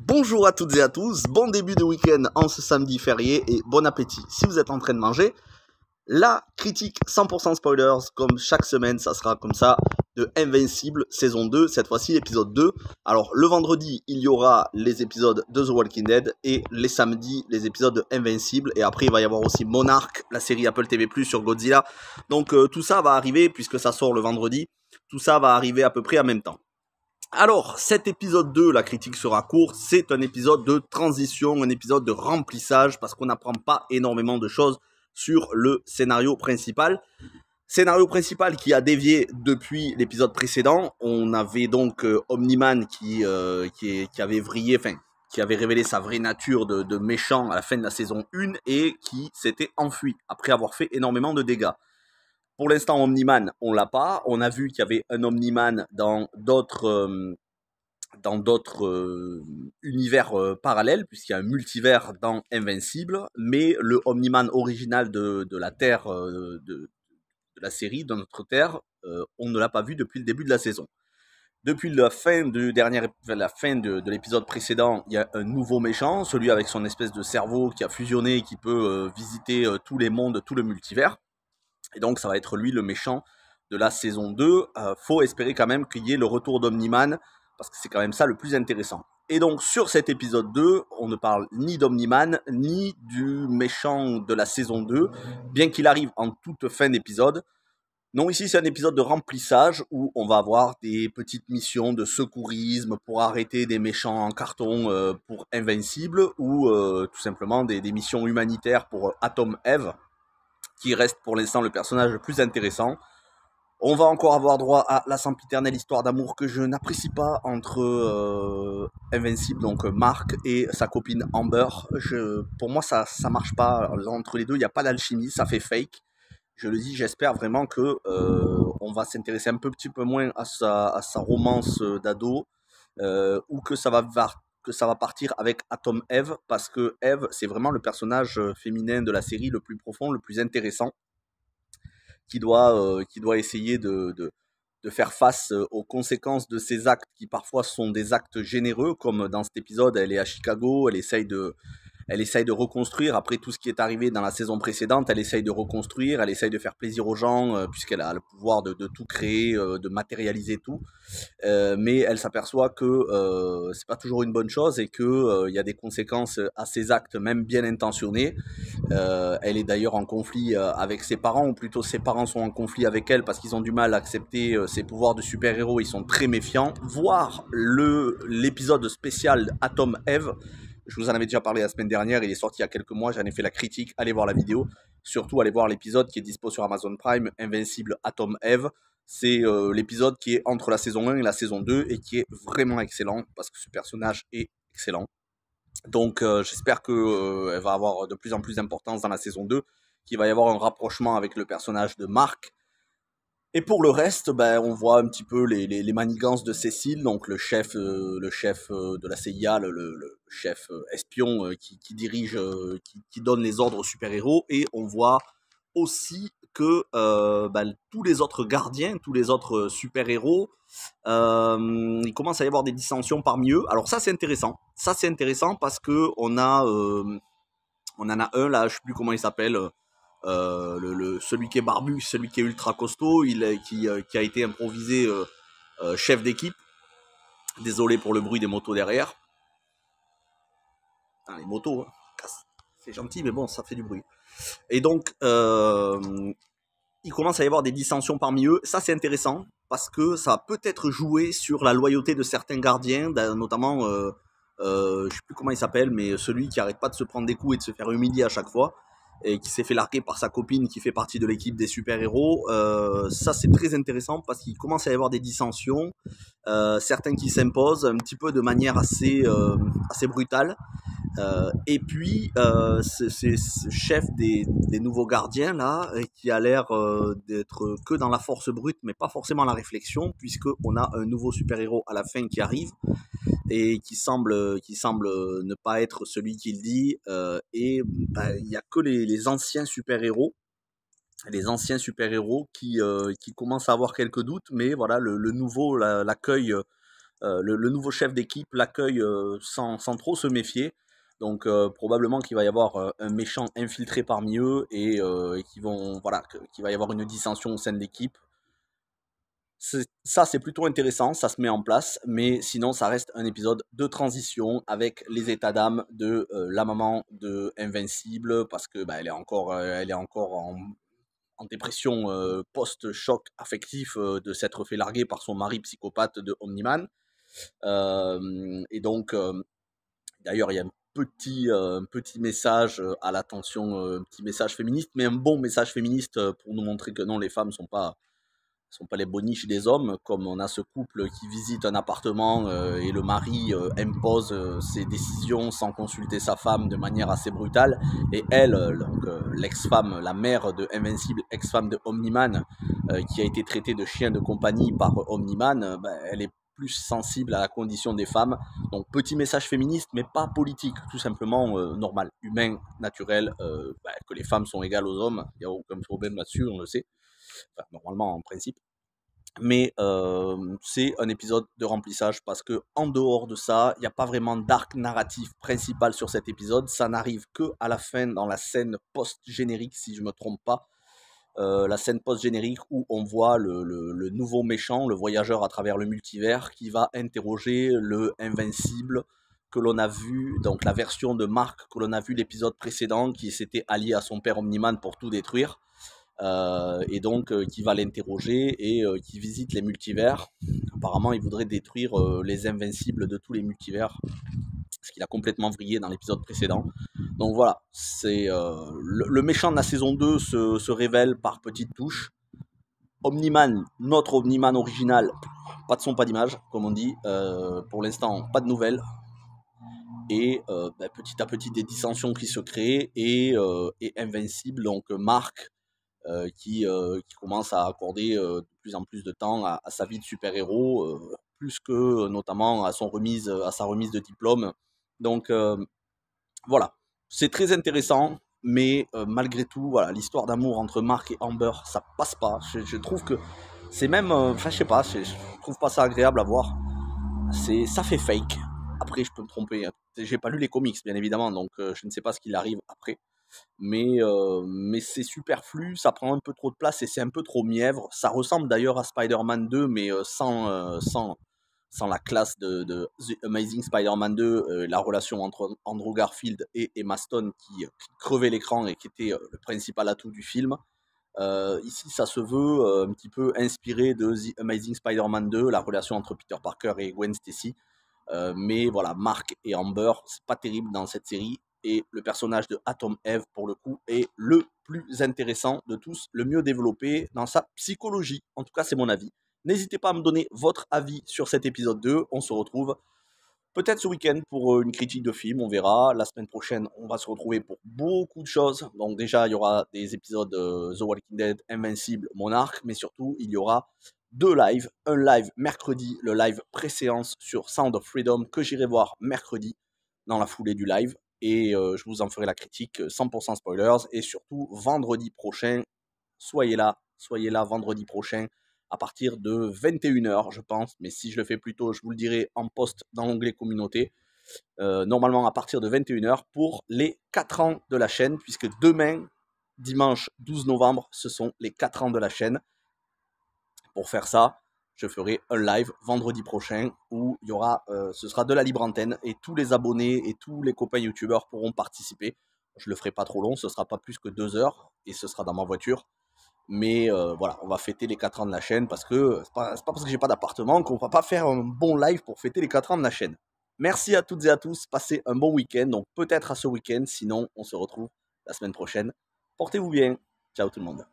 Bonjour à toutes et à tous, bon début de week-end en ce samedi férié et bon appétit si vous êtes en train de manger. La critique 100% spoilers, comme chaque semaine, ça sera comme ça, de Invincible saison 2, cette fois-ci épisode 2. Alors le vendredi, il y aura les épisodes de The Walking Dead et les samedis, les épisodes de Invincible. Et après, il va y avoir aussi Monarch, la série Apple TV+, sur Godzilla. Donc tout ça va arriver, puisque ça sort le vendredi, tout ça va arriver à peu près en même temps. Alors, cet épisode 2, la critique sera courte, c'est un épisode de transition, un épisode de remplissage, parce qu'on n'apprend pas énormément de choses sur le scénario principal. Scénario principal qui a dévié depuis l'épisode précédent. On avait donc Omni-Man qui avait vrillé, enfin, qui avait révélé sa vraie nature de méchant à la fin de la saison 1 et qui s'était enfui après avoir fait énormément de dégâts. Pour l'instant, Omni-Man, on l'a pas. On a vu qu'il y avait un Omni-Man dans d'autres univers parallèles, puisqu'il y a un multivers dans Invincible, mais le Omni-Man original de la Terre, de la série, de notre Terre, on ne l'a pas vu depuis le début de la saison. Depuis la fin de l'épisode précédent, il y a un nouveau méchant, celui avec son espèce de cerveau qui a fusionné et qui peut visiter tous les mondes, tout le multivers. Et donc ça va être lui le méchant de la saison 2. Faut espérer quand même qu'il y ait le retour d'Omni-Man, parce que c'est quand même ça le plus intéressant. Et donc sur cet épisode 2, on ne parle ni d'Omni-Man, ni du méchant de la saison 2, bien qu'il arrive en toute fin d'épisode. Non, ici c'est un épisode de remplissage où on va avoir des petites missions de secourisme pour arrêter des méchants en carton pour Invincible, ou tout simplement des missions humanitaires pour Atom Eve, qui reste pour l'instant le personnage le plus intéressant. On va encore avoir droit à la sempiternelle histoire d'amour que je n'apprécie pas entre Invincible, donc Mark, et sa copine Amber. Pour moi, ça marche pas. Entre les deux, il n'y a pas d'alchimie, ça fait fake. Je le dis, j'espère vraiment que on va s'intéresser un petit peu moins à sa romance d'ado, ou que ça va partir avec Atom Eve, parce que Eve, c'est vraiment le personnage féminin de la série le plus profond, le plus intéressant, qui doit essayer de faire face aux conséquences de ses actes, qui parfois sont des actes généreux, comme dans cet épisode, elle est à Chicago, elle essaye de reconstruire après tout ce qui est arrivé dans la saison précédente. Elle essaye de reconstruire, elle essaye de faire plaisir aux gens, puisqu'elle a le pouvoir de tout créer, de matérialiser tout. Mais elle s'aperçoit que c'est pas toujours une bonne chose et que y a des conséquences à ses actes, même bien intentionnés. Elle est d'ailleurs en conflit avec ses parents, ou plutôt ses parents sont en conflit avec elle parce qu'ils ont du mal à accepter ses pouvoirs de super-héros. Ils sont très méfiants. Voir l'épisode spécial Atom Eve, je vous en avais déjà parlé la semaine dernière, il est sorti il y a quelques mois, j'en ai fait la critique, allez voir la vidéo. Surtout, allez voir l'épisode qui est dispo sur Amazon Prime, Invincible Atom Eve. C'est l'épisode qui est entre la saison 1 et la saison 2 et qui est vraiment excellent parce que ce personnage est excellent. Donc j'espère qu'elle va avoir de plus en plus d'importance dans la saison 2, qu'il va y avoir un rapprochement avec le personnage de Mark. Et pour le reste, on voit un petit peu les manigances de Cécile, donc le chef de la CIA, le chef espion qui dirige, qui donne les ordres aux super-héros. Et on voit aussi que tous les autres gardiens, tous les autres super-héros, il commence à y avoir des dissensions parmi eux. Alors ça c'est intéressant. Ça c'est intéressant parce que on en a un là, je sais plus comment il s'appelle. Celui qui est barbu, celui qui est ultra costaud, qui a été improvisé chef d'équipe. Désolé pour le bruit des motos derrière. Ah, les motos, hein. C'est gentil, mais bon, ça fait du bruit. Et donc, il commence à y avoir des dissensions parmi eux. Ça, c'est intéressant, parce que ça va peut-être jouer sur la loyauté de certains gardiens, notamment, je sais plus comment il s'appelle, mais celui qui arrête pas de se prendre des coups et de se faire humilier à chaque fois, et qui s'est fait larguer par sa copine qui fait partie de l'équipe des super-héros. Ça, c'est très intéressant parce qu'il commence à y avoir des dissensions, certains qui s'imposent un petit peu de manière assez brutale. Et puis, c'est ce chef des nouveaux gardiens, là, qui a l'air d'être que dans la force brute, mais pas forcément la réflexion, puisqu'on a un nouveau super-héros à la fin qui arrive, et qui semble ne pas être celui qu'il dit, et il n'y a que les anciens super-héros qui commencent à avoir quelques doutes, mais voilà, le nouveau l'accueille le nouveau chef d'équipe l'accueille sans trop se méfier. Donc probablement qu'il va y avoir un méchant infiltré parmi eux et qu'il va y avoir une dissension au sein de l'équipe. Ça, c'est plutôt intéressant, ça se met en place, mais sinon, ça reste un épisode de transition avec les états d'âme de la maman de Invincible, parce que elle est encore en dépression post-choc affectif de s'être fait larguer par son mari psychopathe de Omniman. Et donc, d'ailleurs, il y a un petit message à l'attention, un petit message féministe, mais un bon message féministe pour nous montrer que non, les femmes sont pas les boniches des hommes, comme on a ce couple qui visite un appartement et le mari impose ses décisions sans consulter sa femme de manière assez brutale. Et elle, l'ex-femme, la mère de Invincible, ex-femme de Omniman, qui a été traitée de chien de compagnie par Omniman, elle est plus sensible à la condition des femmes. Donc petit message féministe, mais pas politique, tout simplement normal, humain, naturel, que les femmes sont égales aux hommes, il n'y a aucun problème là-dessus, on le sait. Enfin, normalement en principe. Mais c'est un épisode de remplissage parce que en dehors de ça, il n'y a pas vraiment d'arc narratif principal sur cet épisode. Ça n'arrive que à la fin dans la scène post-générique, si je ne me trompe pas. La scène post-générique où on voit le nouveau méchant, le voyageur à travers le multivers, qui va interroger le Invincible que l'on a vu, donc la version de Mark que l'on a vu l'épisode précédent, qui s'était allié à son père Omniman pour tout détruire. Et donc qui va l'interroger et qui visite les multivers. Apparemment, il voudrait détruire les invincibles de tous les multivers, ce qu'il a complètement vrillé dans l'épisode précédent. Donc voilà, c'est le méchant de la saison 2 se révèle par petites touches. Omniman, notre Omniman original, pas de son, pas d'image, comme on dit. Pour l'instant, pas de nouvelles. Et petit à petit, des dissensions qui se créent et Invincible, donc Mark, qui commence à accorder de plus en plus de temps à sa vie de super-héros, plus que notamment à sa remise de diplôme. Donc voilà, c'est très intéressant, mais malgré tout, voilà, l'histoire d'amour entre Mark et Amber, ça passe pas. Je trouve que c'est même, je sais pas, je trouve pas ça agréable à voir. Ça fait fake. Après, je peux me tromper. J'ai pas lu les comics, bien évidemment, donc je ne sais pas ce qu'il arrive après. Mais c'est superflu, ça prend un peu trop de place et c'est un peu trop mièvre. Ça ressemble d'ailleurs à Spider-Man 2, mais sans la classe de The Amazing Spider-Man 2, la relation entre Andrew Garfield et Emma Stone qui crevait l'écran et qui était le principal atout du film. Ici, ça se veut un petit peu inspiré de The Amazing Spider-Man 2, la relation entre Peter Parker et Gwen Stacy. Mais voilà, Mark et Amber, c'est pas terrible dans cette série. Et le personnage de Atom Eve, pour le coup, est le plus intéressant de tous, le mieux développé dans sa psychologie. En tout cas, c'est mon avis. N'hésitez pas à me donner votre avis sur cet épisode 2. On se retrouve peut-être ce week-end pour une critique de film, on verra. La semaine prochaine, on va se retrouver pour beaucoup de choses. Donc déjà, il y aura des épisodes The Walking Dead, Invincible, Monarch, mais surtout, il y aura deux lives. Un live mercredi, le live pré-séance sur Sound of Freedom que j'irai voir mercredi dans la foulée du live. Et je vous en ferai la critique 100% spoilers. Et surtout, vendredi prochain, soyez là vendredi prochain à partir de 21h, je pense. Mais si je le fais plus tôt, je vous le dirai en post dans l'onglet communauté. Normalement à partir de 21h pour les 4 ans de la chaîne, puisque demain, dimanche 12 novembre, ce sont les 4 ans de la chaîne. Pour faire ça, je ferai un live vendredi prochain où il y aura, ce sera de la libre antenne et tous les abonnés et tous les copains youtubeurs pourront participer. Je le ferai pas trop long, ce sera pas plus que 2 heures et ce sera dans ma voiture. Mais voilà, on va fêter les 4 ans de la chaîne parce que c'est pas parce que j'ai pas d'appartement qu'on va pas faire un bon live pour fêter les 4 ans de la chaîne. Merci à toutes et à tous, passez un bon week-end, donc peut-être à ce week-end, sinon on se retrouve la semaine prochaine. Portez-vous bien, ciao tout le monde.